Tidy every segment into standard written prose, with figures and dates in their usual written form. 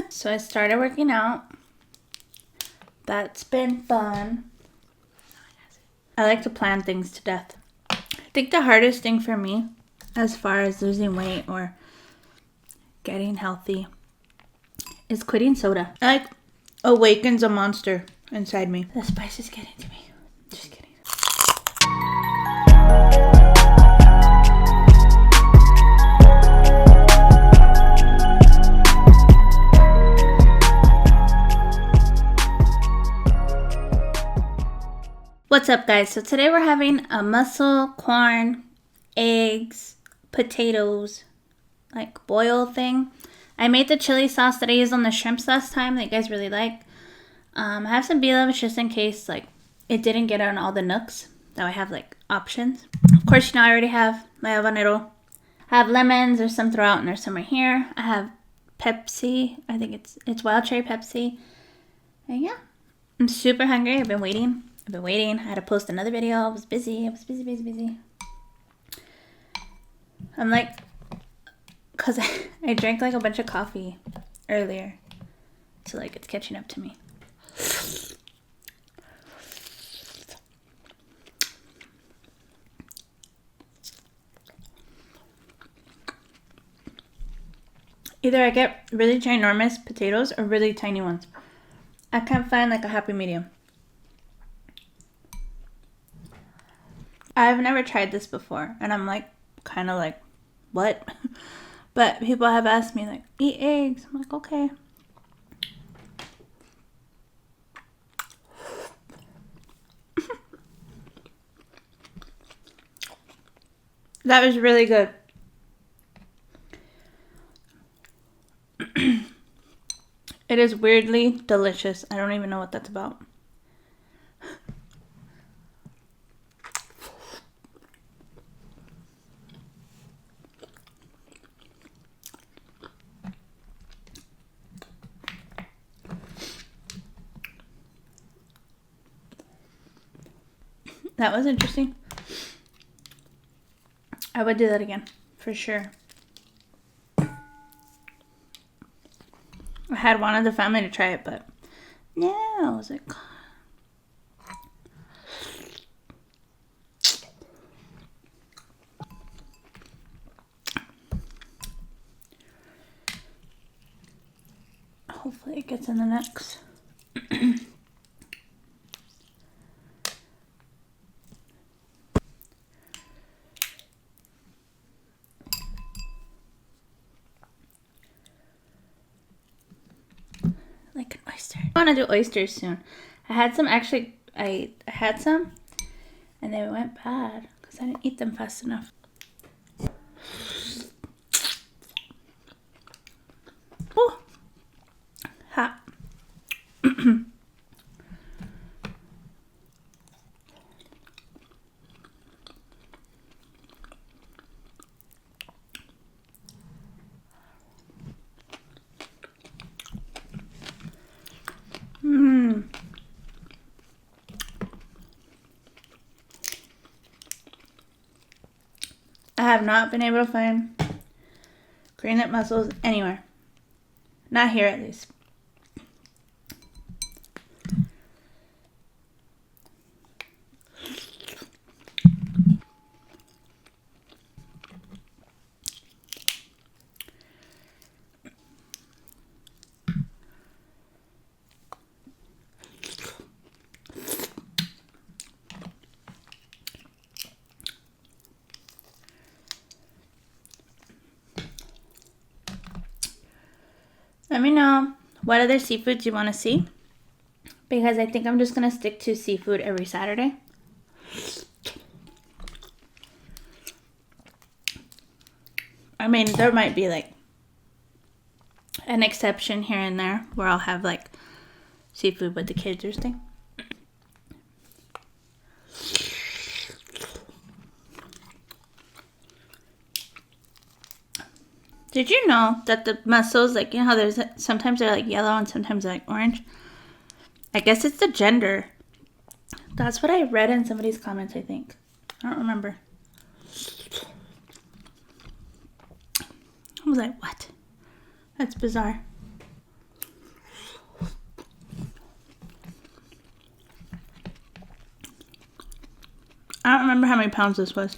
So I started working out. That's been fun. I like to plan things to death. I think the hardest thing for me, as far as losing weight or getting healthy, is quitting soda. It like awakens a monster inside me. The spice is getting to me. Just kidding. What's up, guys? So today we're having a mussel, corn, eggs, potatoes, like boil thing. I made the chili sauce that I used on the shrimps last time that you guys really like. I have some Bloves just in case like it didn't get on all the nooks. That I have like options. Of course, you know I already have my habanero. I have lemons. There's some throughout and there's some right here. I have Pepsi. I think it's wild cherry Pepsi. And yeah, I'm super hungry. I've been waiting. I had to post another video. I was busy. Busy. I'm like, because I drank like a bunch of coffee earlier. So like it's catching up to me. Either I get really ginormous potatoes or really tiny ones. I can't find like a happy medium. I've never tried this before, and I'm like, kind of like, what? But people have asked me, like, eat eggs. I'm like, okay. That was really good. It is weirdly delicious. I don't even know what that's about. That was interesting. I would do that again, for sure. I had wanted the family to try it, but no, I was like, hopefully it gets in the next. Like an oyster. I want to do oysters soon. I had some actually. I had some, and they went bad because I didn't eat them fast enough. Oh, hot. I have not been able to find green lip mussels anywhere. Not here, at least. Let me know what other seafoods you want to see, because I think I'm just going to stick to seafood every Saturday. I mean, there might be like an exception here and there where I'll have like seafood with the kids or something. Did you know that the mussels, like, you know how there's sometimes they're like yellow and sometimes they're like orange? I guess it's the gender. That's what I read in somebody's comments, I think. I don't remember. I was like, what? That's bizarre. I don't remember how many pounds this was.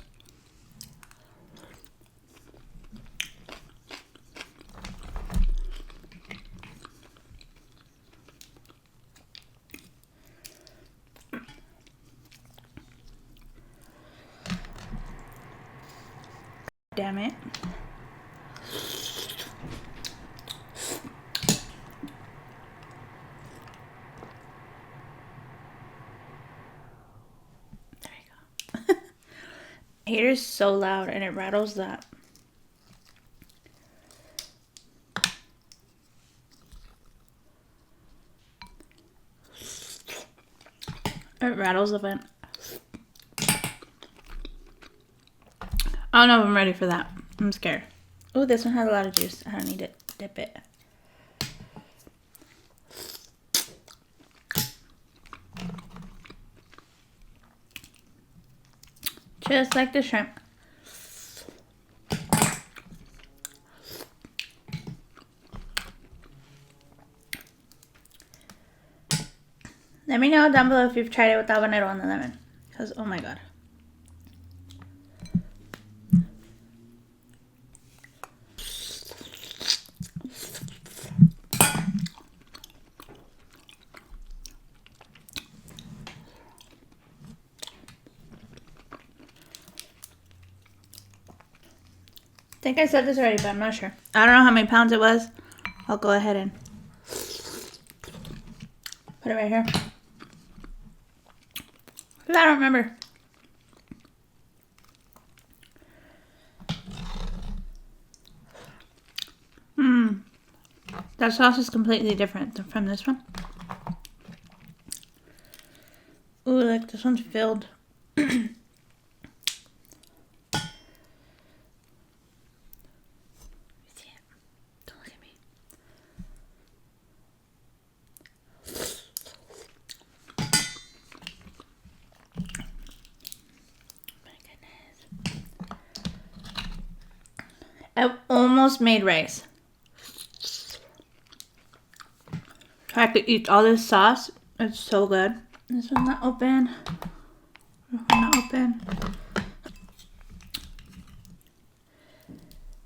Damn it. There you go. Hater is so loud and it rattles that. It rattles the vent. I don't know if I'm ready for that. I'm scared. Oh, this one has a lot of juice. I don't need to dip it. Just like the shrimp. Let me know down below if you've tried it with habanero and the lemon. Because, oh my god. I think I said this already, but I'm not sure. I don't know how many pounds it was. I'll go ahead and put it right here. I don't remember. That sauce is completely different from this one. Ooh, like this one's filled. Don't look at me. My goodness. I almost made rice. I could eat all this sauce. It's so good. This one's not open. This one's not open.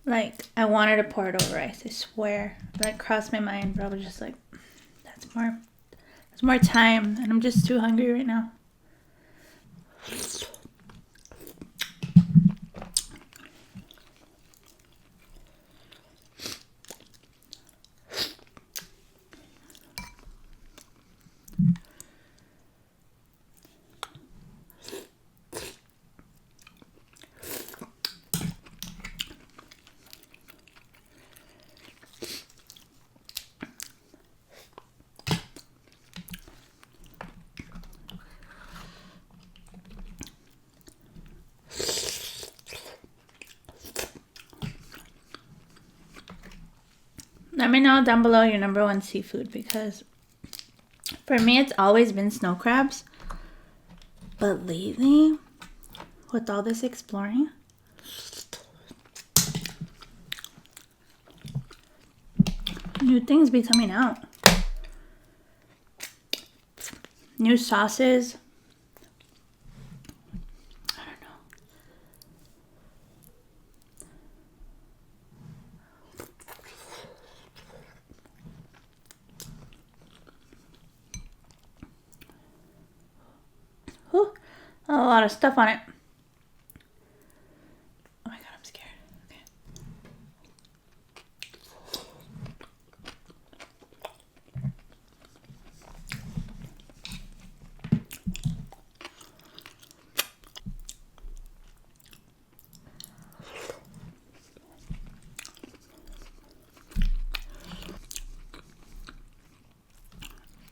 Like, I wanted to pour it over rice, I swear. That crossed my mind, but I was just like, that's more time, and I'm just too hungry right now. Let me know down below your number one seafood, because for me it's always been snow crabs. But lately, with all this exploring, new things be coming out. New sauces. I don't know. Whew, a lot of stuff on it. Oh my god, I'm scared. Okay.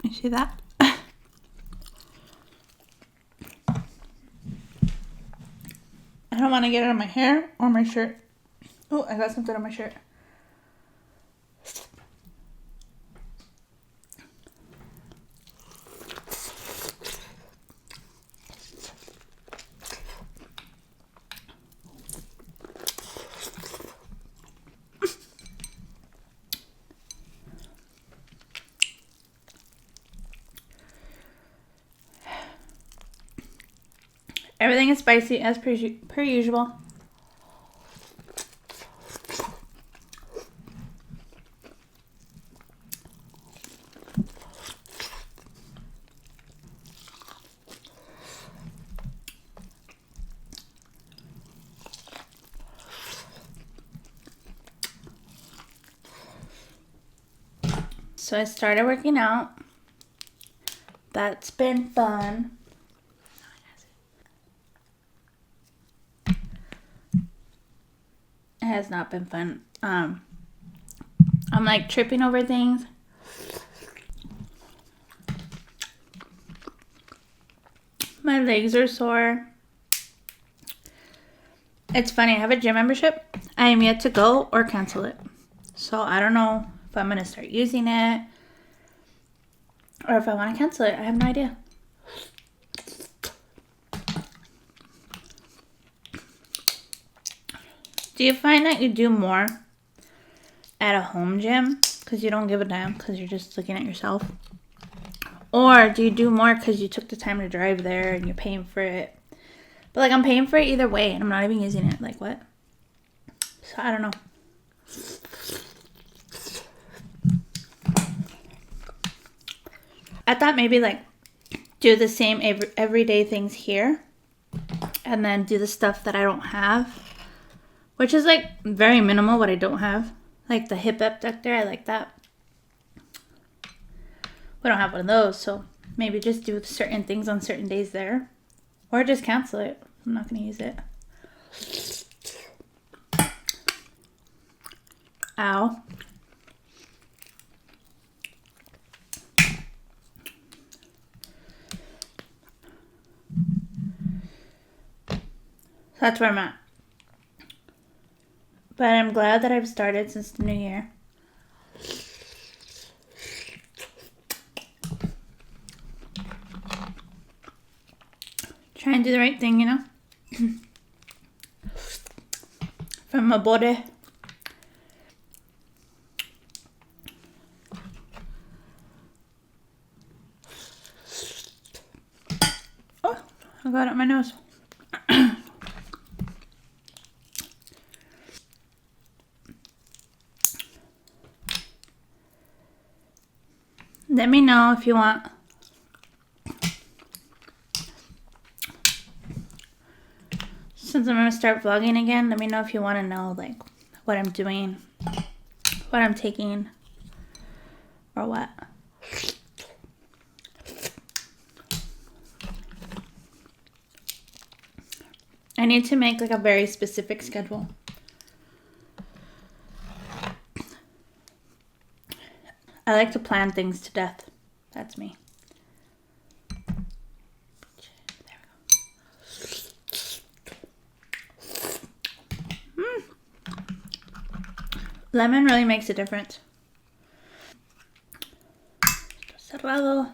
You see that? I don't want to get it on my hair or my shirt. Oh, I got something on my shirt. It Everything is spicy as per usual. So I started working out. That's been fun. It has not been fun. I'm like tripping over things. My legs are sore. It's funny, I have a gym membership. I am yet to go or cancel it. So I don't know if I'm going to start using it or if I want to cancel it. I have no idea. Do you find that you do more at a home gym because you don't give a damn because you're just looking at yourself? Or do you do more because you took the time to drive there and you're paying for it? But like I'm paying for it either way and I'm not even using it. Like what? So I don't know. I thought maybe like do the same everyday things here and then do the stuff that I don't have, which is like very minimal what I don't have. Like the hip abductor, I like that. We don't have one of those, so maybe just do certain things on certain days there. Or just cancel it. I'm not going to use it. Ow. That's where I'm at. But I'm glad that I've started since the new year. Try and do the right thing, you know? From my body. Oh, I got it in my nose. Let me know if you want since I'm gonna start vlogging again, let me know if you want to know like what I'm doing, what I'm taking, or what. I need to make like a very specific schedule. I like to plan things to death. That's me. Lemon really makes a difference. Cerrado.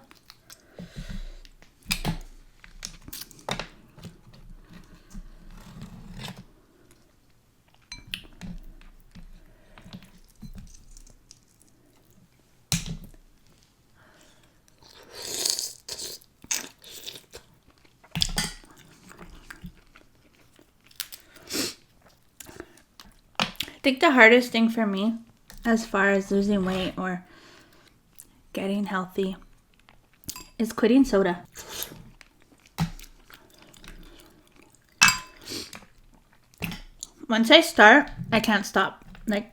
I think the hardest thing for me as far as losing weight or getting healthy is quitting soda. Once I start, I can't stop. Like,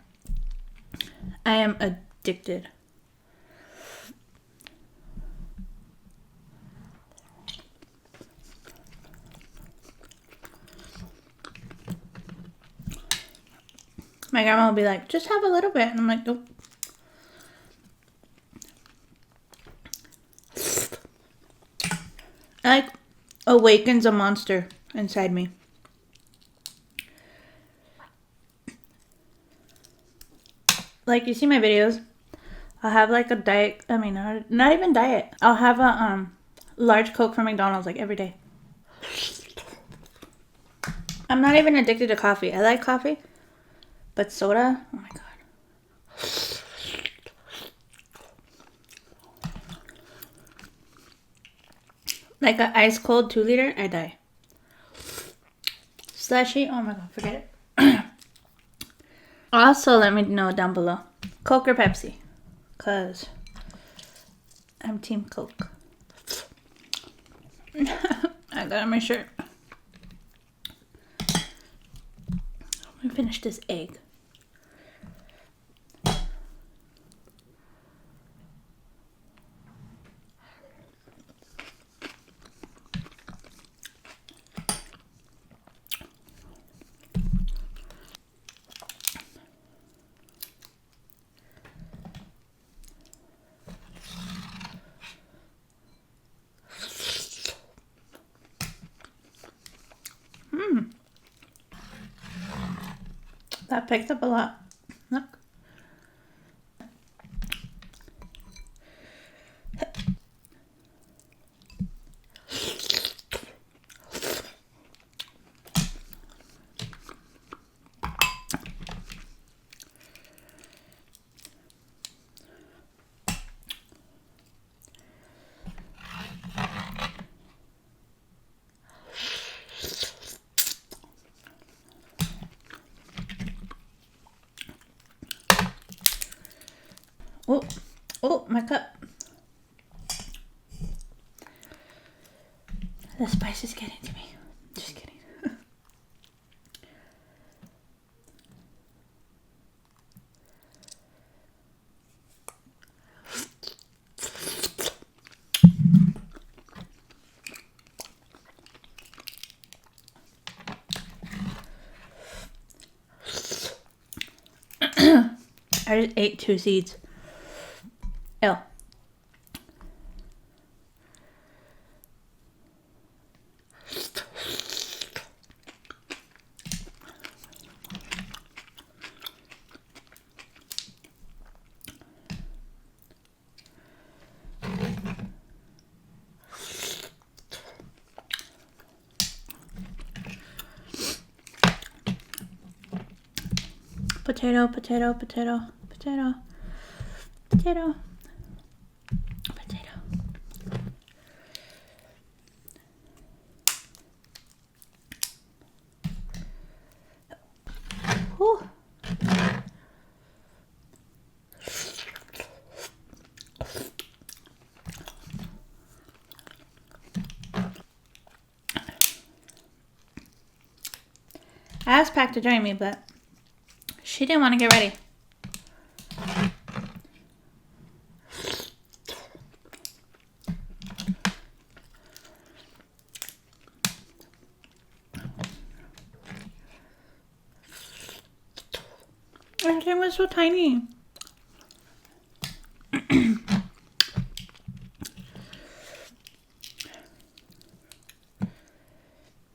I am addicted. My grandma will be like, just have a little bit. And I'm like, nope. It like awakens a monster inside me. Like, you see my videos, I'll have like a diet, I mean, not even diet. I'll have a large Coke from McDonald's like every day. I'm not even addicted to coffee. I like coffee. But soda, oh my god. Like an ice cold 2 liter, I die. slushy. Oh my god, forget it. Also, let me know down below. Coke or Pepsi? Because I'm Team Coke. I got on my shirt. I'm gonna finish this egg. That picked up a lot. Look. Oh, oh, my cup. The spice is getting to me. Just kidding. I just ate 2 seeds. Ew. Potato, potato, potato, potato, potato, potato. Whew. I asked Pak to join me, but she didn't want to get ready. Everything was so tiny.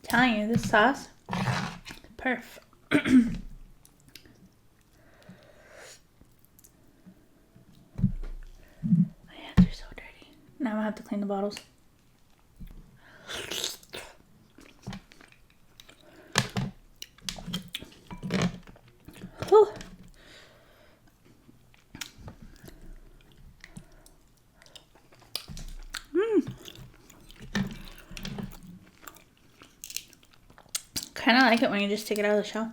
Telling you, this sauce, perf. My hands are so dirty. Now I'm gonna have to clean the bottles. Whew. Kind of like it when you just take it out of the shell.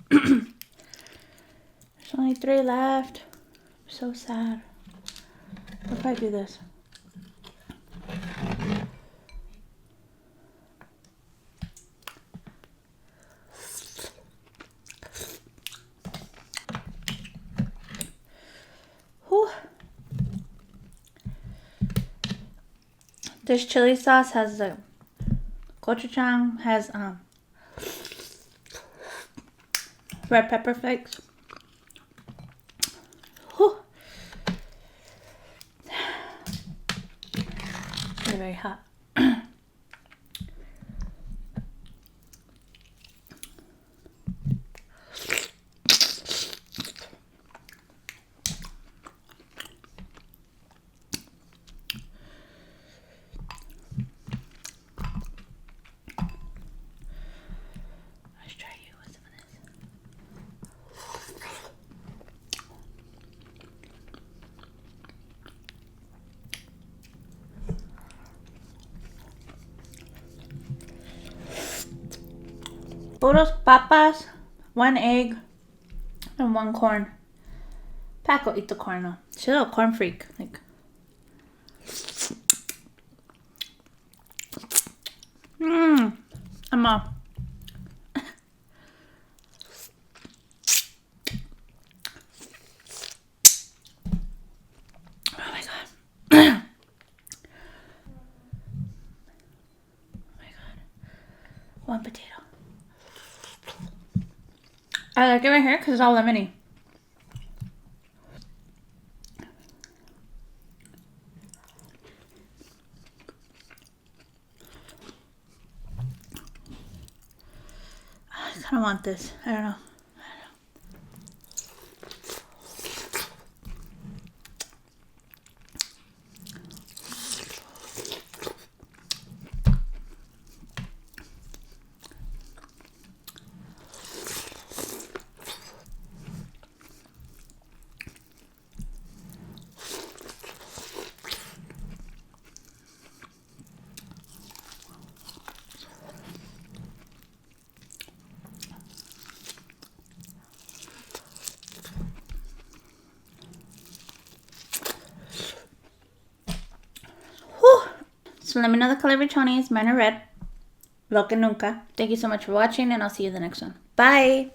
There's only 3 left. I'm so sad. What if I do this? Whew. This chili sauce has the gochujang, has red pepper flakes. Whew. Very, very hot. puros papas, 1 egg, and 1 corn. Pack will eat the corn though. She's a little corn freak. Like, I'm off. Oh my god. Oh my god. 1 potato. I like it right here because it's all lemony. I kind of want this. I don't know. So let me know the color of your chonies. Mine are red. Lo que nunca. Thank you so much for watching, and I'll see you in the next one. Bye!